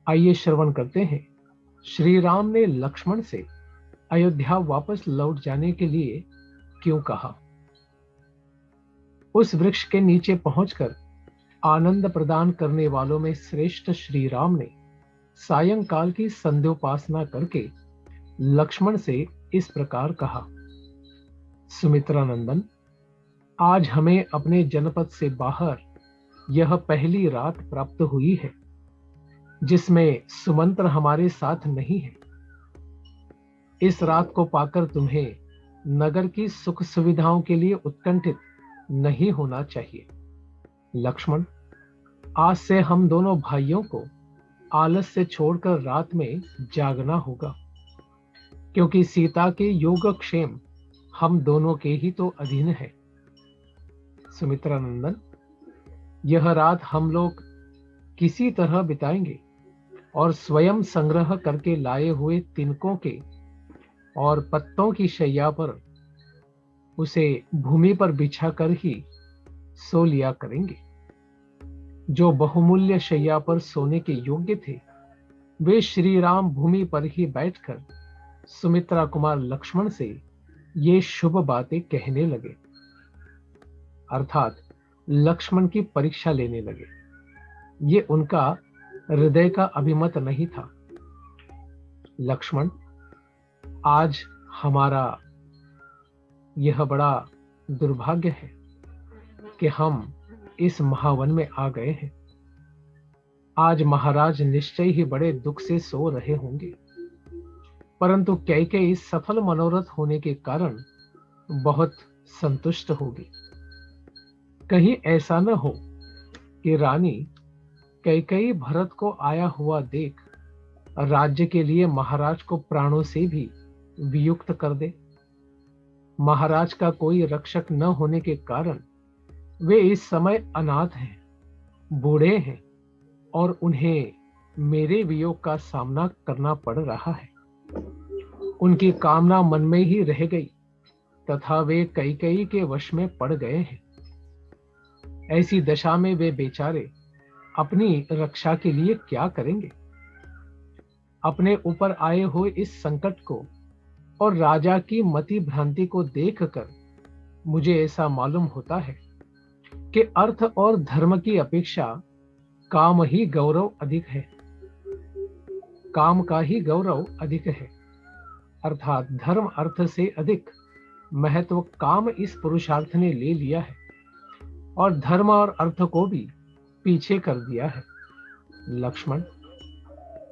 आइए श्रवण करते हैं श्री राम ने लक्ष्मण से अयोध्या वापस लौट जाने के लिए क्यों कहा। उस वृक्ष के नीचे पहुंचकर आनंद प्रदान करने वालों में श्रेष्ठ श्री राम ने सायंकाल की संध्योपासना करके लक्ष्मण से इस प्रकार कहा। सुमित्रा नंदन, आज हमें अपने जनपद से बाहर यह पहली रात प्राप्त हुई है जिसमें सुमंत्र हमारे साथ नहीं है। इस रात को पाकर तुम्हें नगर की सुख सुविधाओं के लिए उत्कंठित नहीं होना चाहिए। लक्ष्मण, आज से हम दोनों भाइयों को आलस्य छोड़कर रात में जागना होगा, क्योंकि सीता के योगक्षेम हम दोनों के ही तो अधीन है। सुमित्रा नंदन, यह रात हम लोग किसी तरह बिताएंगे और स्वयं संग्रह करके लाए हुए तिनकों के और पत्तों की शैया पर उसे भूमि पर बिछाकर ही सो लिया करेंगे। जो बहुमूल्य शैया पर सोने के योग्य थे वे श्री राम भूमि पर ही बैठकर सुमित्रा कुमार लक्ष्मण से ये शुभ बातें कहने लगे, अर्थात लक्ष्मण की परीक्षा लेने लगे। ये उनका हृदय का अभिमत नहीं था। लक्ष्मण, आज हमारा यह बड़ा दुर्भाग्य है कि हम इस महावन में आ गए हैं। आज महाराज निश्चय ही बड़े दुख से सो रहे होंगे, परंतु कैकेयी सफल मनोरथ होने के कारण बहुत संतुष्ट होगी। कहीं ऐसा न हो कि रानी कैकेयी भरत को आया हुआ देख राज्य के लिए महाराज को प्राणों से भी वियुक्त कर दे। महाराज का कोई रक्षक न होने के कारण वे इस समय अनाथ हैं, बूढ़े हैं और उन्हें मेरे वियोग का सामना करना पड़ रहा है। उनकी कामना मन में ही रह गई तथा वे कैकेयी के वश में पड़ गए हैं। ऐसी दशा में वे बेचारे अपनी रक्षा के लिए क्या करेंगे। अपने ऊपर आए हुए इस संकट को और राजा की मति भ्रांति को देखकर मुझे ऐसा मालूम होता है कि अर्थ और धर्म की अपेक्षा काम ही गौरव अधिक है। काम का ही गौरव अधिक है, अर्थात धर्म अर्थ से अधिक महत्व काम इस पुरुषार्थ ने ले लिया है और धर्म और अर्थ को भी पीछे कर दिया है। लक्ष्मण,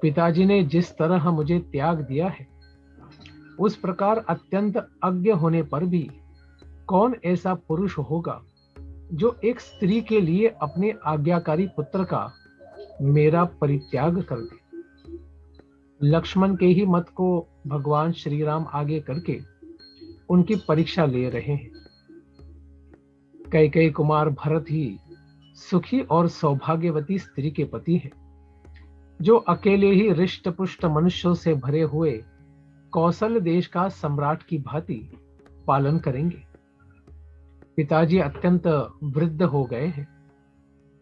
पिताजी ने जिस तरह मुझे त्याग दिया है उस प्रकार अत्यंत अज्ञ होने पर भी कौन ऐसा पुरुष होगा जो एक स्त्री के लिए अपने आज्ञाकारी पुत्र का मेरा परित्याग कर दे। लक्ष्मण के ही मत को भगवान श्री राम आगे करके उनकी परीक्षा ले रहे हैं। कैकेयी कुमार भरत ही सुखी और सौभाग्यवती स्त्री के पति हैं, जो अकेले ही रिष्ट पुष्ट मनुष्यों से भरे हुए कौशल देश का सम्राट की भांति पालन करेंगे। पिताजी अत्यंत वृद्ध हो गए हैं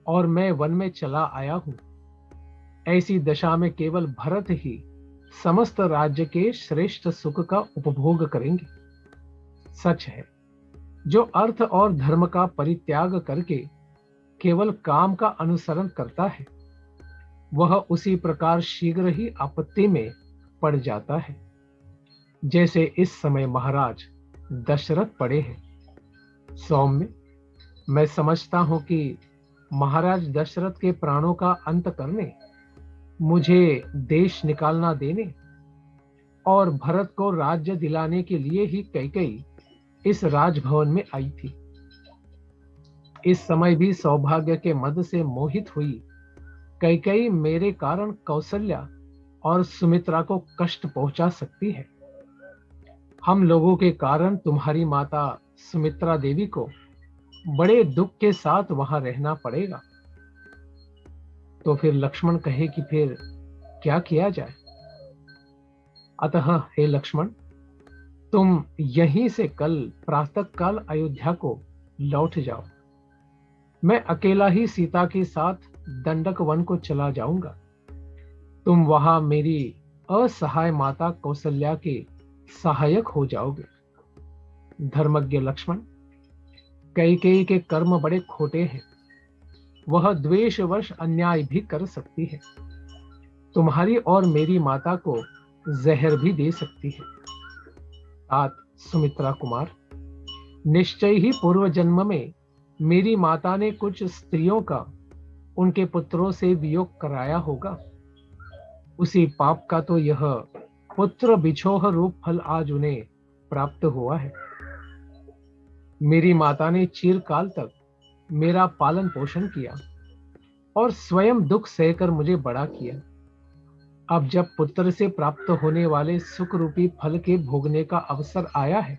और मैं वन में चला आया हूं। ऐसी दशा में केवल भरत ही समस्त राज्य के श्रेष्ठ सुख का उपभोग करेंगे। सच है, जो अर्थ और धर्म का परित्याग करके केवल काम का अनुसरण करता है वह उसी प्रकार शीघ्र ही आपत्ति में पड़ जाता है, जैसे इस समय महाराज दशरथ पड़े हैं। सौम्य, मैं समझता हूं कि महाराज दशरथ के प्राणों का अंत करने, मुझे देश निकालना देने और भरत को राज्य दिलाने के लिए ही कैकेयी इस राजभवन में आई थी। इस समय भी सौभाग्य के मद से मोहित हुई कैकेयी मेरे कारण कौशल्या और सुमित्रा को कष्ट पहुंचा सकती है। हम लोगों के कारण तुम्हारी माता सुमित्रा देवी को बड़े दुख के साथ वहां रहना पड़ेगा। तो फिर लक्ष्मण कहे कि फिर क्या किया जाए। अतः हे लक्ष्मण, तुम यहीं से कल प्रातःकाल अयोध्या को लौट जाओ। मैं अकेला ही सीता के साथ दंडक वन को चला जाऊंगा। तुम वहां मेरी असहाय माता कौशल्या के सहायक हो जाओगे। धर्मज्ञ लक्ष्मण, कैकेयी के कर्म बड़े खोटे हैं। वह द्वेषवश अन्याय भी कर सकती है। तुम्हारी और मेरी माता को जहर भी दे सकती है। तात सुमित्रा कुमार, निश्चय ही पूर्व जन्म में मेरी माता ने कुछ स्त्रियों का उनके पुत्रों से वियोग कराया होगा। उसी पाप का तो यह पुत्र बिछोह रूप फल आज उन्हें प्राप्त हुआ है। मेरी माता ने चिरकाल तक मेरा पालन पोषण किया और स्वयं दुख सहकर मुझे बड़ा किया। अब जब पुत्र से प्राप्त होने वाले सुख रूपी फल के भोगने का अवसर आया है,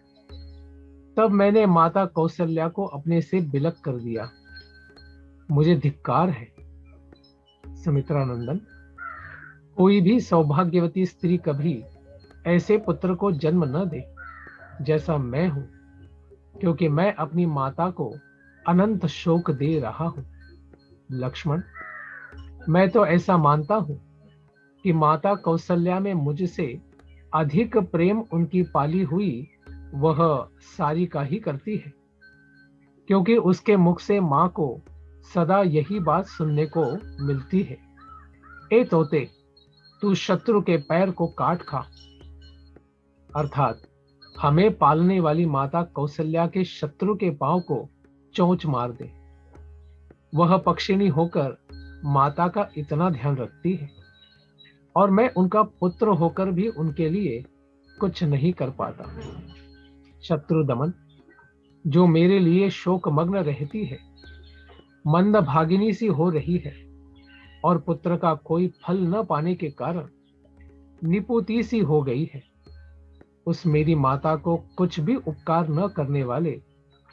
तब मैंने माता कौशल्या को अपने से विलग कर दिया। मुझे धिक्कार है। सुमित्रानंदन, कोई भी सौभाग्यवती स्त्री कभी ऐसे पुत्र को जन्म न दे जैसा मैं हूं, क्योंकि मैं अपनी माता को अनंत शोक दे रहा हूं। लक्ष्मण, मैं तो ऐसा मानता हूं कि माता कौशल्या में मुझसे अधिक प्रेम उनकी पाली हुई वह सारिका ही करती है, क्योंकि उसके मुख से मां को सदा यही बात सुनने को मिलती है, ए तोते, तू शत्रु के पैर को काट खा। अर्थात हमें पालने वाली माता कौशल्या के शत्रु के पांव को चोंच मार दे। वह पक्षिणी होकर माता का इतना ध्यान रखती है और मैं उनका पुत्र होकर भी उनके लिए कुछ नहीं कर पाता। शत्रु दमन, जो मेरे लिए शोक मग्न रहती है, मंद भागिनी सी हो रही है और पुत्र का कोई फल न पाने के कारण निपुती सी हो गई है, उस मेरी माता को कुछ भी उपकार न करने वाले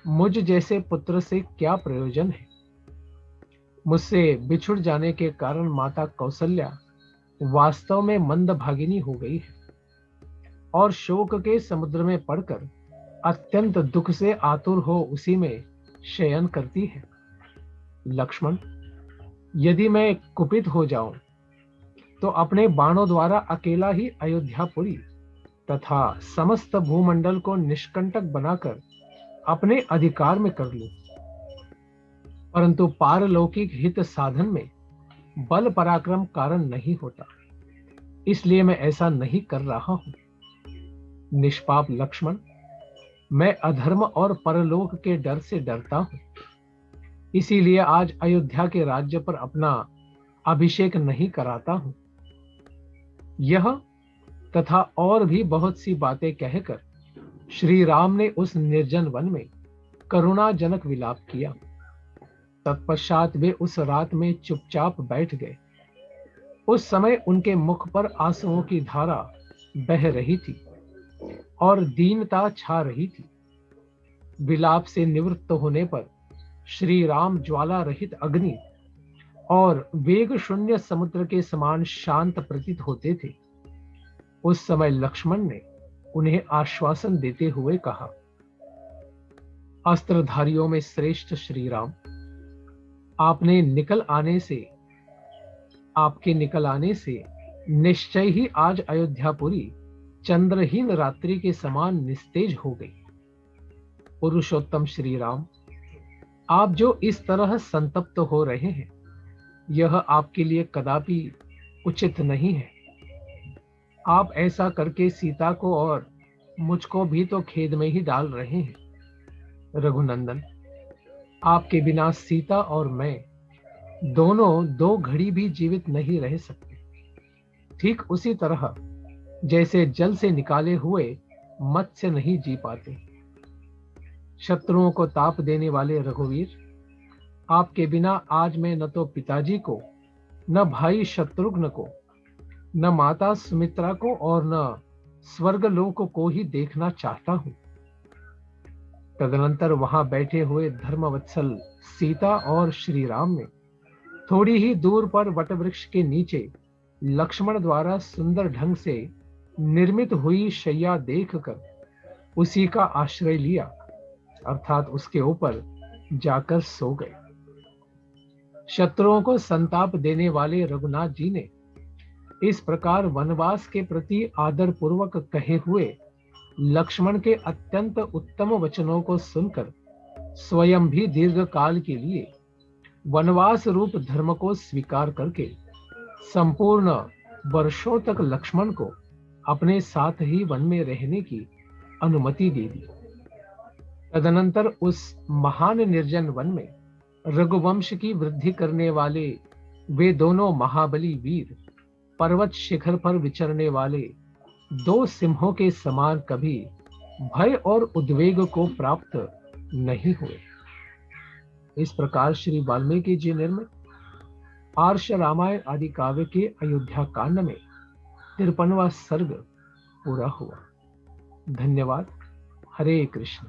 मुझ जैसे पुत्र से क्या प्रयोजन है। मुझसे बिछुड़ जाने के कारण माता कौशल्या वास्तव में मंद भागिनी हो गई है और शोक के समुद्र में पड़कर अत्यंत दुख से आतुर हो उसी में शयन करती है। लक्ष्मण, यदि मैं कुपित हो जाऊं तो अपने बाणों द्वारा अकेला ही अयोध्यापुरी तथा समस्त भूमंडल को निष्कंटक बनाकर अपने अधिकार में कर लूं, परंतु पारलौकिक हित साधन में बल पराक्रम कारण नहीं होता, इसलिए मैं ऐसा नहीं कर रहा हूं। निष्पाप लक्ष्मण, मैं अधर्म और परलोक के डर से डरता हूं, इसीलिए आज अयोध्या के राज्य पर अपना अभिषेक नहीं कराता हूं। यह तथा और भी बहुत सी बातें कहकर श्री राम ने उस निर्जन वन में करुणाजनक विलाप किया। तत्पश्चात वे उस रात में चुपचाप बैठ गए। उस समय उनके मुख पर आंसुओं की धारा बह रही थी और दीनता छा रही थी। विलाप से निवृत्त होने पर श्री राम ज्वाला रहित अग्नि और वेग शून्य समुद्र के समान शांत प्रतीत होते थे। उस समय लक्ष्मण ने उन्हें आश्वासन देते हुए कहा, अस्त्रधारियों में श्रेष्ठ श्री राम, आपके निकल आने से निश्चय ही अयोध्यापुरी अयोध्यापुरी चंद्रहीन रात्रि के समान निस्तेज हो गई। पुरुषोत्तम श्री राम, आप जो इस तरह संतप्त हो रहे हैं, यह आपके लिए कदापि उचित नहीं है। आप ऐसा करके सीता को और मुझको भी तो खेद में ही डाल रहे हैं। रघुनंदन, आपके बिना सीता और मैं दोनों 2 घड़ी भी जीवित नहीं रह सकते। ठीक उसी तरह जैसे जल से निकाले हुए मत्स्य नहीं जी पाते। शत्रुओं को ताप देने वाले रघुवीर, आपके बिना आज मैं न तो पिताजी को, न भाई शत्रुघ्न को, न माता सुमित्रा को और न स्वर्गलोक को ही देखना चाहता हूं। तदनंतर वहां बैठे हुए धर्मवत्सल सीता और श्री राम ने थोड़ी ही दूर पर वटवृक्ष के नीचे लक्ष्मण द्वारा सुंदर ढंग से निर्मित हुई शैया देखकर उसी का आश्रय लिया, अर्थात उसके ऊपर जाकर सो गए। शत्रुओं को संताप देने वाले रघुनाथ जी ने इस प्रकार वनवास के प्रति आदर पूर्वक कहे हुए लक्ष्मण के अत्यंत उत्तम वचनों को सुनकर स्वयं भी दीर्घ काल के लिए वनवास रूप धर्म को स्वीकार करके संपूर्ण वर्षों तक लक्ष्मण को अपने साथ ही वन में रहने की अनुमति दे दी। तदनंतर उस महान निर्जन वन में रघुवंश की वृद्धि करने वाले वे दोनों महाबली वीर पर्वत शिखर पर विचरने वाले दो सिंहों के समान कभी भय और उद्वेग को प्राप्त नहीं हुए। इस प्रकार श्री वाल्मीकि जी निर्मित आर्ष रामायण आदि काव्य के अयोध्या कांड में 53वां सर्ग पूरा हुआ। धन्यवाद। हरे कृष्ण।